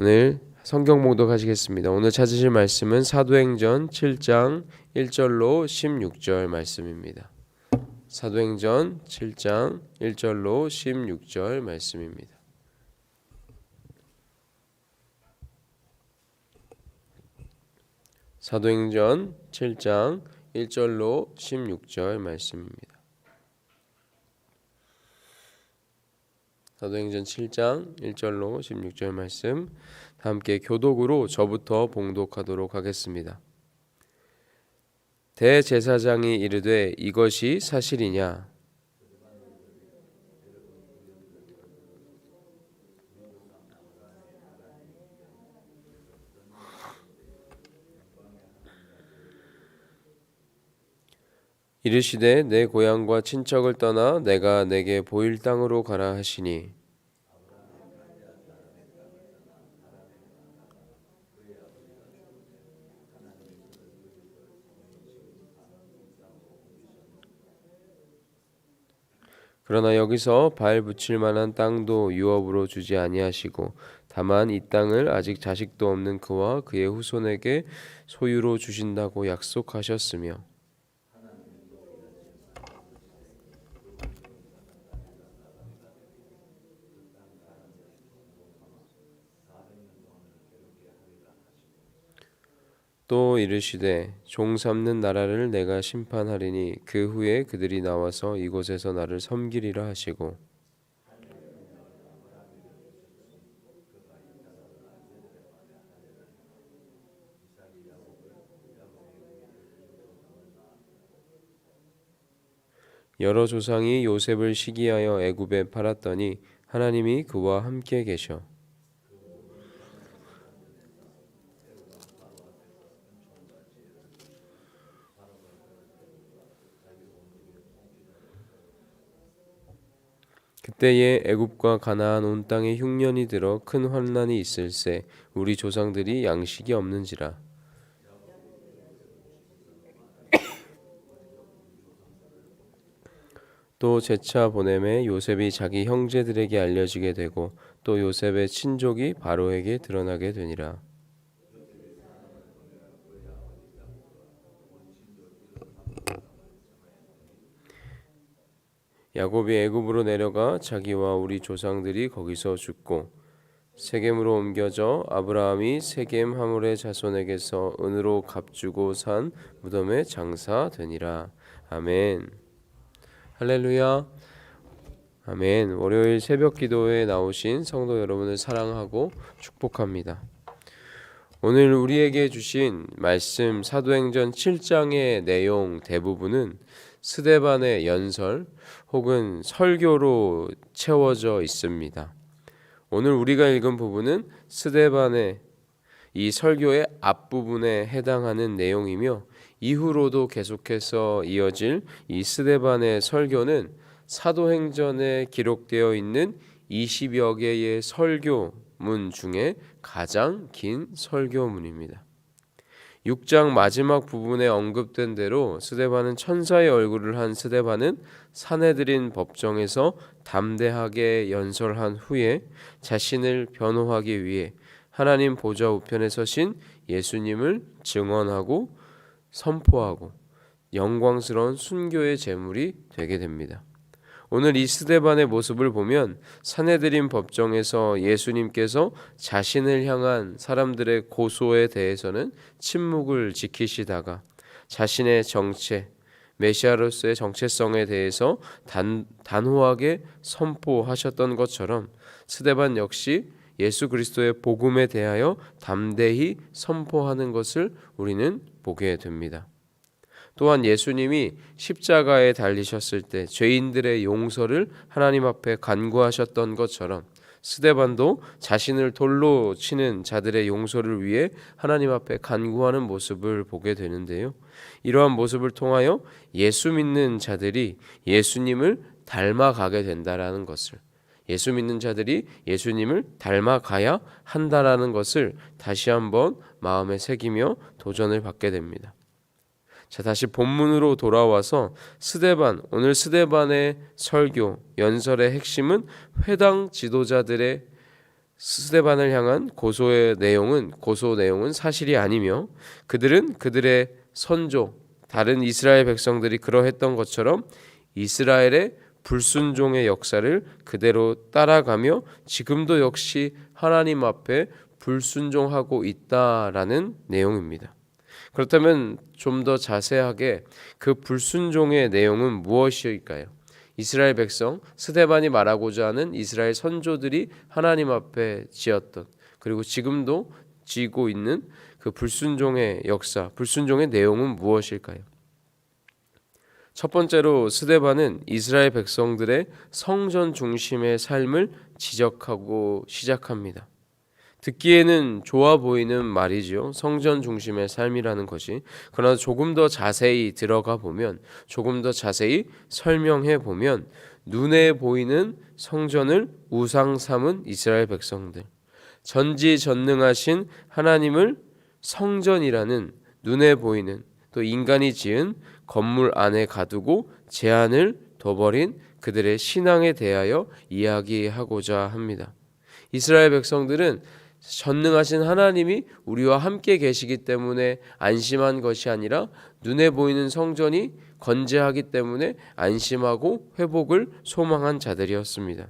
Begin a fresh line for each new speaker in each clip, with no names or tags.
오늘 성경 봉독하시겠습니다. 오늘 찾으실 말씀은 사도행전 7장 1절로 16절 말씀입니다. 사도행전 7장 1절로 16절 말씀입니다. 사도행전 7장 1절로 16절 말씀입니다. 사도행전 7장 1절로 16절 말씀 다 함께 교독으로 저부터 봉독하도록 하겠습니다. 대제사장이 이르되 이것이 사실이냐? 이르시되 내 고향과 친척을 떠나 내가 내게 보일 땅으로 가라 하시니 그러나 여기서 발 붙일 만한 땅도 유업으로 주지 아니하시고 다만 이 땅을 아직 자식도 없는 그와 그의 후손에게 소유로 주신다고 약속하셨으며 또 이르시되 종 삼는 나라를 내가 심판하리니 그 후에 그들이 나와서 이곳에서 나를 섬기리라 하시고 여러 조상이 요셉을 시기하여 애굽에 팔았더니 하나님이 그와 함께 계셔 그때에 애굽과 가나안 온 땅에 흉년이 들어 큰 환난이 있을세 우리 조상들이 양식이 없는지라 또 재차 보내매 요셉이 자기 형제들에게 알려지게 되고 또 요셉의 친족이 바로에게 드러나게 되니라. 야곱이 애굽으로 내려가 자기와 우리 조상들이 거기서 죽고 세겜으로 옮겨져 아브라함이 세겜 하물의 자손에게서 은으로 값주고 산 무덤에 장사되니라. 아멘. 할렐루야. 아멘. 월요일 새벽 기도에 나오신 성도 여러분을 사랑하고 축복합니다. 오늘 우리에게 주신 말씀 사도행전 7장의 내용 대부분은 스데반의 연설 혹은 설교로 채워져 있습니다. 오늘 우리가 읽은 부분은 스데반의 이 설교의 앞부분에 해당하는 내용이며 이후로도 계속해서 이어질 이 스데반의 설교는 사도행전에 기록되어 있는 20여 개의 설교문 중에 가장 긴 설교문입니다. 6장 마지막 부분에 언급된 대로 스데반은 천사의 얼굴을 한 스데반은 사내들인 법정에서 담대하게 연설한 후에 자신을 변호하기 위해 하나님 보좌 우편에 서신 예수님을 증언하고 선포하고 영광스러운 순교의 제물이 되게 됩니다. 오늘 이 스데반의 모습을 보면 사내들인 법정에서 예수님께서 자신을 향한 사람들의 고소에 대해서는 침묵을 지키시다가 자신의 정체, 메시아로서의 정체성에 대해서 단호하게 선포하셨던 것처럼 스데반 역시 예수 그리스도의 복음에 대하여 담대히 선포하는 것을 우리는 보게 됩니다. 또한 예수님이 십자가에 달리셨을 때 죄인들의 용서를 하나님 앞에 간구하셨던 것처럼 스데반도 자신을 돌로 치는 자들의 용서를 위해 하나님 앞에 간구하는 모습을 보게 되는데요. 이러한 모습을 통하여 예수 믿는 자들이 예수님을 닮아가게 된다라는 것을, 예수 믿는 자들이 예수님을 닮아가야 한다라는 것을 다시 한번 마음에 새기며 도전을 받게 됩니다. 자, 다시 본문으로 돌아와서 오늘 스데반의 설교, 연설의 핵심은 회당 지도자들의 스데반을 향한 고소 내용은 사실이 아니며 그들은 그들의 선조 다른 이스라엘 백성들이 그러했던 것처럼 이스라엘의 불순종의 역사를 그대로 따라가며 지금도 역시 하나님 앞에 불순종하고 있다라는 내용입니다. 그렇다면 좀 더 자세하게 그 불순종의 내용은 무엇일까요? 이스라엘 백성, 스데반이 말하고자 하는 이스라엘 선조들이 하나님 앞에 지었던, 그리고 지금도 지고 있는 그 불순종의 역사, 불순종의 내용은 무엇일까요? 첫 번째로 스데반은 이스라엘 백성들의 성전 중심의 삶을 지적하고 시작합니다. 듣기에는 좋아 보이는 말이지요. 성전 중심의 삶이라는 것이. 그러나 조금 더 자세히 들어가 보면, 조금 더 자세히 설명해 보면 눈에 보이는 성전을 우상 삼은 이스라엘 백성들, 전지전능하신 하나님을 성전이라는 눈에 보이는 또 인간이 지은 건물 안에 가두고 제한을 둬버린 그들의 신앙에 대하여 이야기하고자 합니다. 이스라엘 백성들은 전능하신 하나님이 우리와 함께 계시기 때문에 안심한 것이 아니라 눈에 보이는 성전이 건재하기 때문에 안심하고 회복을 소망한 자들이었습니다.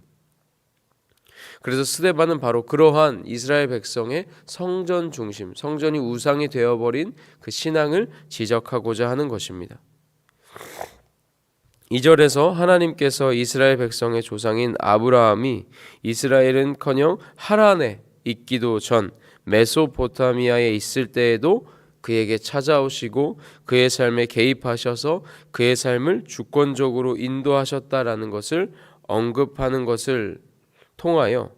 그래서 스데반은 바로 그러한 이스라엘 백성의 성전 중심, 성전이 우상이 되어버린 그 신앙을 지적하고자 하는 것입니다. 2절에서 하나님께서 이스라엘 백성의 조상인 아브라함이 이스라엘은커녕 하란에 있기도 전 메소포타미아에 있을 때에도 그에게 찾아오시고 그의 삶에 개입하셔서 그의 삶을 주권적으로 인도하셨다라는 것을 언급하는 것을 통하여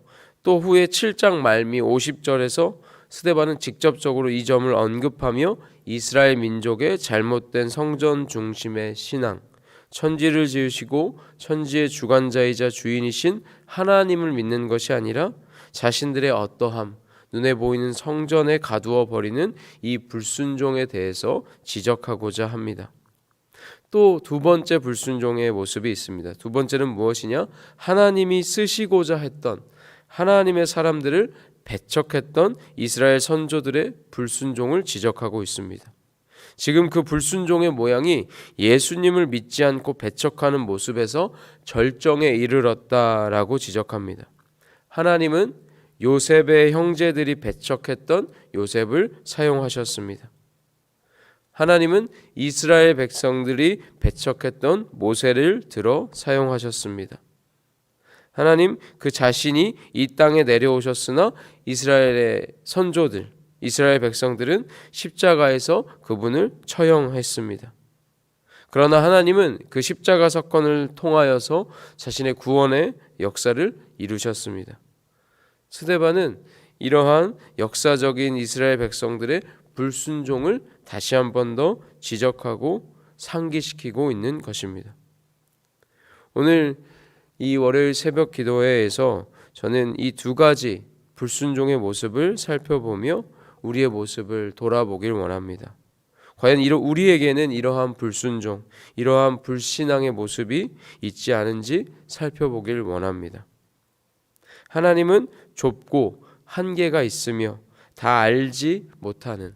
또 후에 7장 말미 50절에서 스데반은 직접적으로 이 점을 언급하며 이스라엘 민족의 잘못된 성전 중심의 신앙, 천지를 지으시고 천지의 주관자이자 주인이신 하나님을 믿는 것이 아니라 자신들의 어떠함, 눈에 보이는 성전에 가두어 버리는 이 불순종에 대해서 지적하고자 합니다. 또 두 번째 불순종의 모습이 있습니다. 두 번째는 무엇이냐? 하나님이 쓰시고자 했던, 하나님의 사람들을 배척했던 이스라엘 선조들의 불순종을 지적하고 있습니다. 지금 그 불순종의 모양이 예수님을 믿지 않고 배척하는 모습에서 절정에 이르렀다라고 지적합니다. 하나님은 요셉의 형제들이 배척했던 요셉을 사용하셨습니다. 하나님은 이스라엘 백성들이 배척했던 모세를 들어 사용하셨습니다. 하나님 그 자신이 이 땅에 내려오셨으나 이스라엘의 선조들, 이스라엘 백성들은 십자가에서 그분을 처형했습니다. 그러나 하나님은 그 십자가 사건을 통하여서 자신의 구원의 역사를 이루셨습니다. 스데반은 이러한 역사적인 이스라엘 백성들의 불순종을 다시 한 번 더 지적하고 상기시키고 있는 것입니다. 오늘 이 월요일 새벽 기도회에서 저는 이 두 가지 불순종의 모습을 살펴보며 우리의 모습을 돌아보길 원합니다. 과연 우리에게는 이러한 불순종, 이러한 불신앙의 모습이 있지 않은지 살펴보길 원합니다. 하나님은 좁고 한계가 있으며 다 알지 못하는,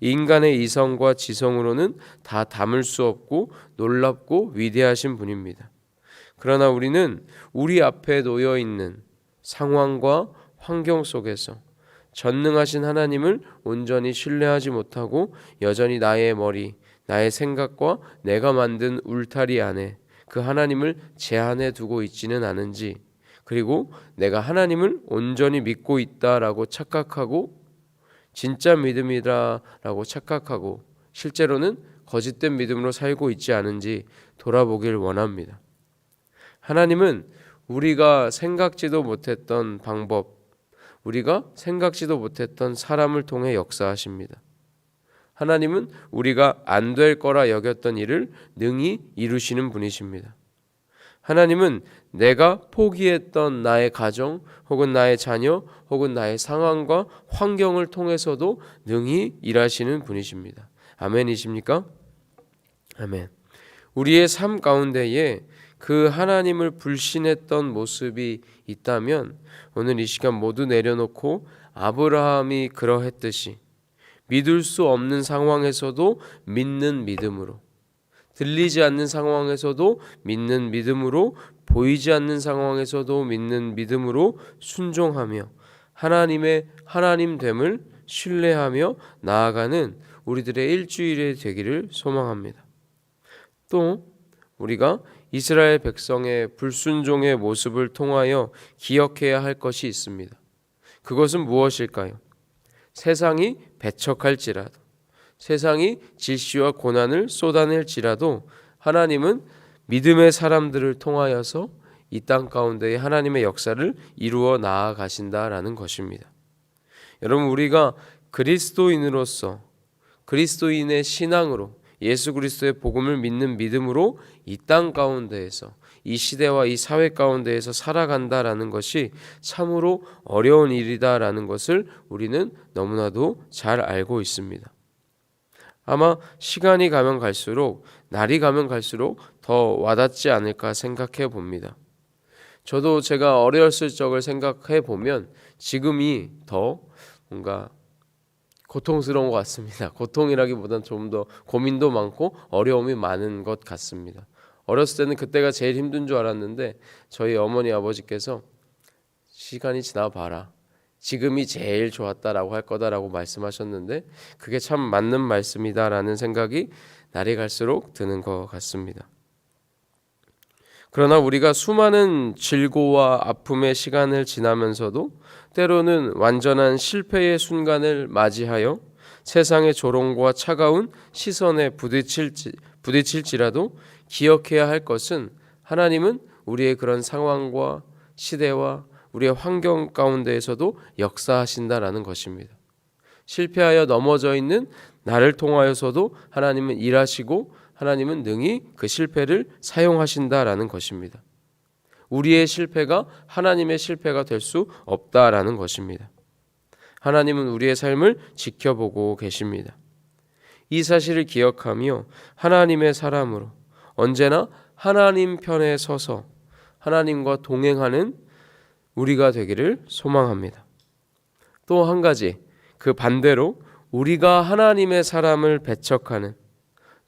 인간의 이성과 지성으로는 다 담을 수 없고 놀랍고 위대하신 분입니다. 그러나 우리는 우리 앞에 놓여 있는 상황과 환경 속에서 전능하신 하나님을 온전히 신뢰하지 못하고 여전히 나의 머리, 나의 생각과 내가 만든 울타리 안에 그 하나님을 제한해 두고 있지는 않은지, 그리고 내가 하나님을 온전히 믿고 있다라고 착각하고 진짜 믿음이다라고 착각하고 실제로는 거짓된 믿음으로 살고 있지 않은지 돌아보길 원합니다. 하나님은 우리가 생각지도 못했던 방법, 우리가 생각지도 못했던 사람을 통해 역사하십니다. 하나님은 우리가 안 될 거라 여겼던 일을 능히 이루시는 분이십니다. 하나님은 내가 포기했던 나의 가정 혹은 나의 자녀 혹은 나의 상황과 환경을 통해서도 능히 일하시는 분이십니다. 아멘이십니까? 아멘. 우리의 삶 가운데에 그 하나님을 불신했던 모습이 있다면 오늘 이 시간 모두 내려놓고 아브라함이 그러했듯이 믿을 수 없는 상황에서도 믿는 믿음으로, 들리지 않는 상황에서도 믿는 믿음으로, 보이지 않는 상황에서도 믿는 믿음으로 순종하며 하나님의 하나님됨을 신뢰하며 나아가는 우리들의 일주일이 되기를 소망합니다. 또 우리가 이스라엘 백성의 불순종의 모습을 통하여 기억해야 할 것이 있습니다. 그것은 무엇일까요? 세상이 배척할지라도, 세상이 질시와 고난을 쏟아낼지라도 하나님은 믿음의 사람들을 통하여서 이 땅 가운데에 하나님의 역사를 이루어 나아가신다라는 것입니다. 여러분, 우리가 그리스도인으로서 그리스도인의 신앙으로 예수 그리스도의 복음을 믿는 믿음으로 이 땅 가운데에서 이 시대와 이 사회 가운데에서 살아간다라는 것이 참으로 어려운 일이다라는 것을 우리는 너무나도 잘 알고 있습니다. 아마 시간이 가면 갈수록, 날이 가면 갈수록 더 와닿지 않을까 생각해 봅니다. 저도 제가 어렸을 적을 생각해 보면 지금이 더 뭔가 고통스러운 것 같습니다. 고통이라기보다는 좀 더 고민도 많고 어려움이 많은 것 같습니다. 어렸을 때는 그때가 제일 힘든 줄 알았는데 저희 어머니 아버지께서 시간이 지나봐라, 지금이 제일 좋았다라고 할 거다라고 말씀하셨는데 그게 참 맞는 말씀이다라는 생각이 날이 갈수록 드는 것 같습니다. 그러나 우리가 수많은 질고와 아픔의 시간을 지나면서도 때로는 완전한 실패의 순간을 맞이하여 세상의 조롱과 차가운 시선에 부딪힐지라도 기억해야 할 것은 하나님은 우리의 그런 상황과 시대와 우리의 환경 가운데에서도 역사하신다라는 것입니다. 실패하여 넘어져 있는 나를 통하여서도 하나님은 일하시고 하나님은 능히 그 실패를 사용하신다라는 것입니다. 우리의 실패가 하나님의 실패가 될 수 없다라는 것입니다. 하나님은 우리의 삶을 지켜보고 계십니다. 이 사실을 기억하며 하나님의 사람으로 언제나 하나님 편에 서서 하나님과 동행하는 우리가 되기를 소망합니다. 또 한 가지, 그 반대로 우리가 하나님의 사람을 배척하는,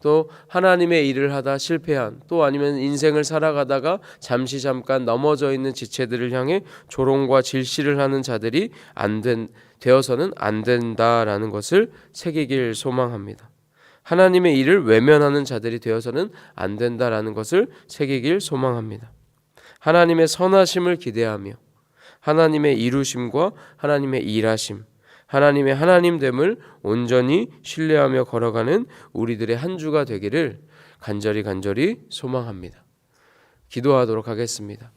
또 하나님의 일을 하다 실패한, 또 아니면 인생을 살아가다가 잠깐 넘어져 있는 지체들을 향해 조롱과 질시를 하는 자들이 되어서는 안 된다라는 것을 새기길 소망합니다. 하나님의 일을 외면하는 자들이 되어서는 안 된다라는 것을 새기길 소망합니다. 하나님의 선하심을 기대하며 하나님의 이루심과 하나님의 일하심, 하나님의 하나님됨을 온전히 신뢰하며 걸어가는 우리들의 한 주가 되기를 간절히 소망합니다. 기도하도록 하겠습니다.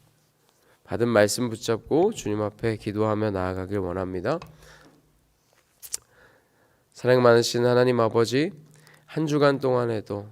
받은 말씀 붙잡고 주님 앞에 기도하며 나아가길 원합니다. 사랑 많으신 하나님 아버지, 한 주간 동안에도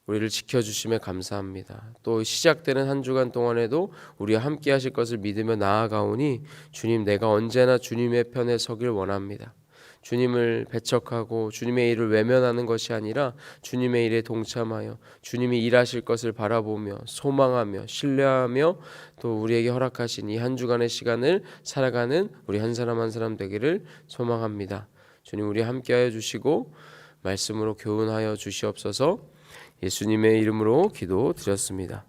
우리를 지켜주심에 감사합니다. 또 시작되는 한 주간 동안에도 우리와 함께 하실 것을 믿으며 나아가오니 주님, 내가 언제나 주님의 편에 서길 원합니다. 주님을 배척하고 주님의 일을 외면하는 것이 아니라 주님의 일에 동참하여 주님이 일하실 것을 바라보며 소망하며 신뢰하며 또 우리에게 허락하신 이 한 주간의 시간을 살아가는 우리 한 사람 한 사람 되기를 소망합니다. 주님, 우리 함께하여 주시고 말씀으로 교훈하여 주시옵소서. 예수님의 이름으로 기도드렸습니다.